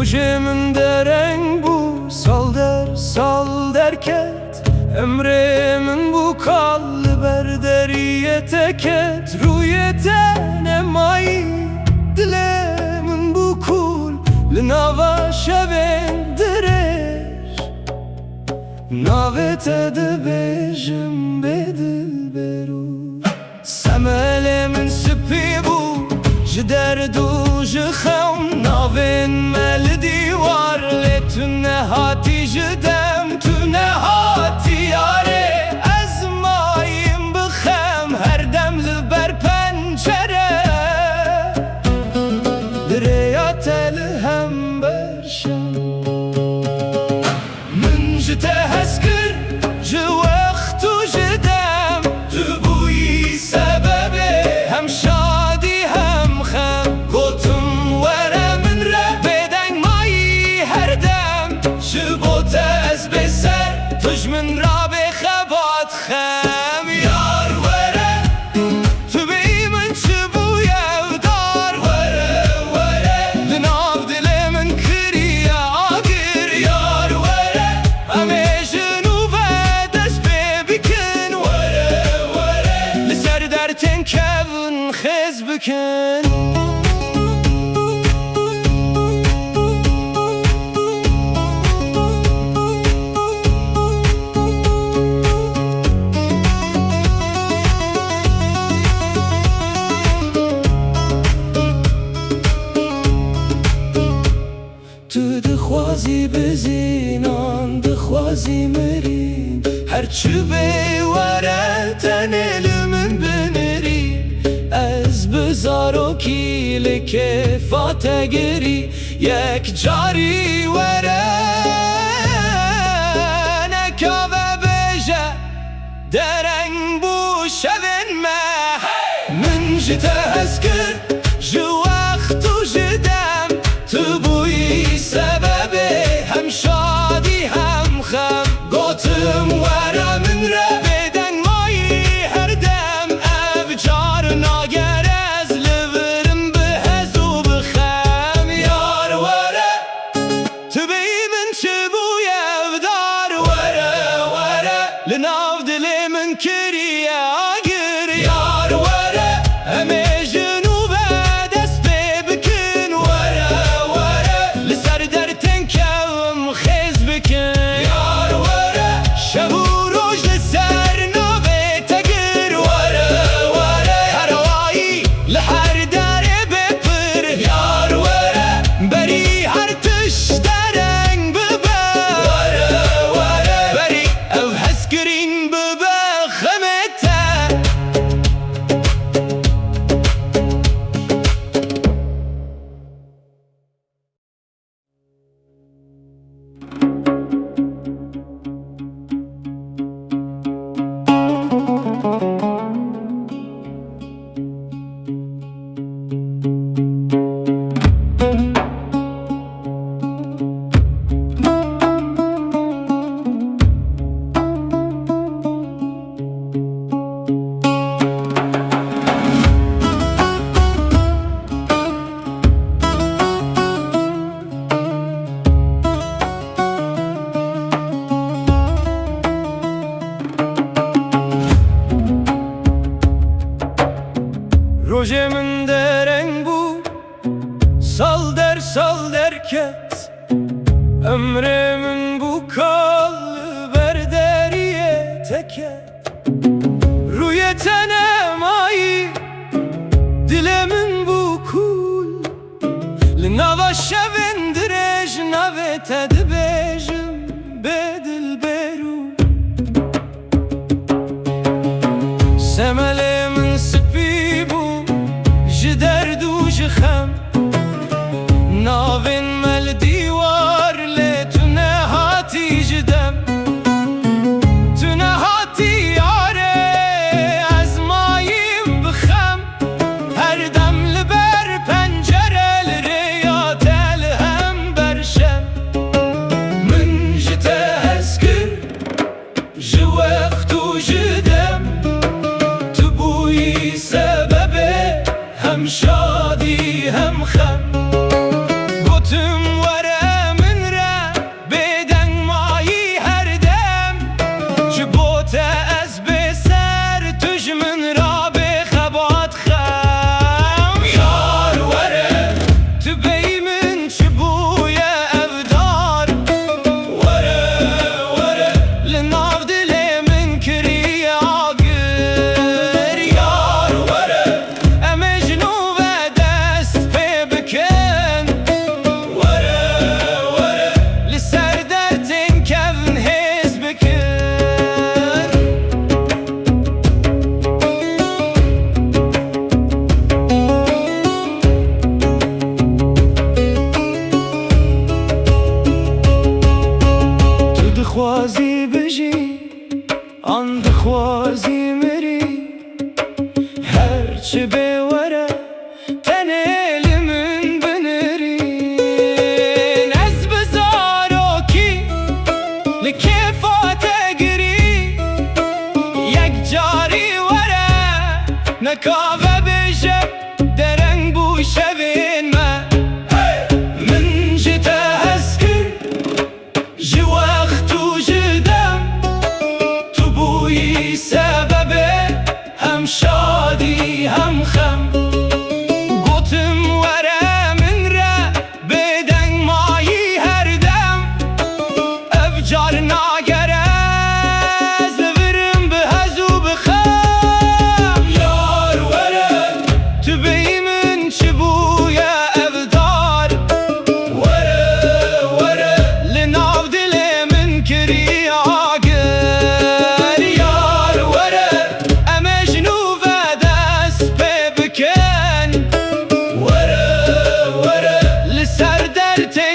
روژه من درنگ بو سال درکت امره من بو کال بر دریه تکت روی تن مایی دل من بو کول لناوا شبن درش ناوت دبیجم بدل برو سمل من سپی بو جدر دو جخم ناوین مل دیوار لتون هاتی جدم تو نهاتی یاره از مایم بخم هر دم لبر پنجره دریات الهم برشم من جته هسکر جو وقت و جدم تو بوی سبب هم شادی هم خم گوتم وره من ره بدنگ مایی هر دم شبوت از بسر تج من را بخبات خم یار وره تو بی من چبو یودار وره لناف دل من کری آگر یار وره همه جنوب دست بکن وره لسر در تنکون خز بکن تو دخوازی بزینان دخوازی مرین هرچی بیواره تنل من بنرین از بزارو کیل کفات گری یک جاری وره نکاوه بجه درنگ بو شوین من جته هسکر جو وقت و جدم تو بوی سبب هم شادی هم خم گوتم وره من ره بدنگ مایی هر دم افجار ناگر از لورم بهز و بخم یار وره تو بی من چه بوی افدار وره لناف دل من کری آگر یار وره همه جنوب دست بکن وره لسر در تنکم خز بکن یار وره شب و روز لسر نابه تگر وره هروایی لحر در بپر یار وره بری هر تش درنگ ببه وره بری او هسکرین ببه خمته روژه من درنگ بو سال درکت امره من بو کال بر دریه تکت روی تنم آیی دل من بو کول لناوا شوین درش ناوه تد بیجم بدل برو سمل من سپی بو جدر دو جخم ناوین مل دیوار لتو نهاتی جدم تو نهاتی یاره از مایم بخم هر دم لبر پنجره لریات الهم برشم من جته هسکر جو وقت و جدم تو بوی سبب هم شادی هم خم گوتم وره لسر درتێ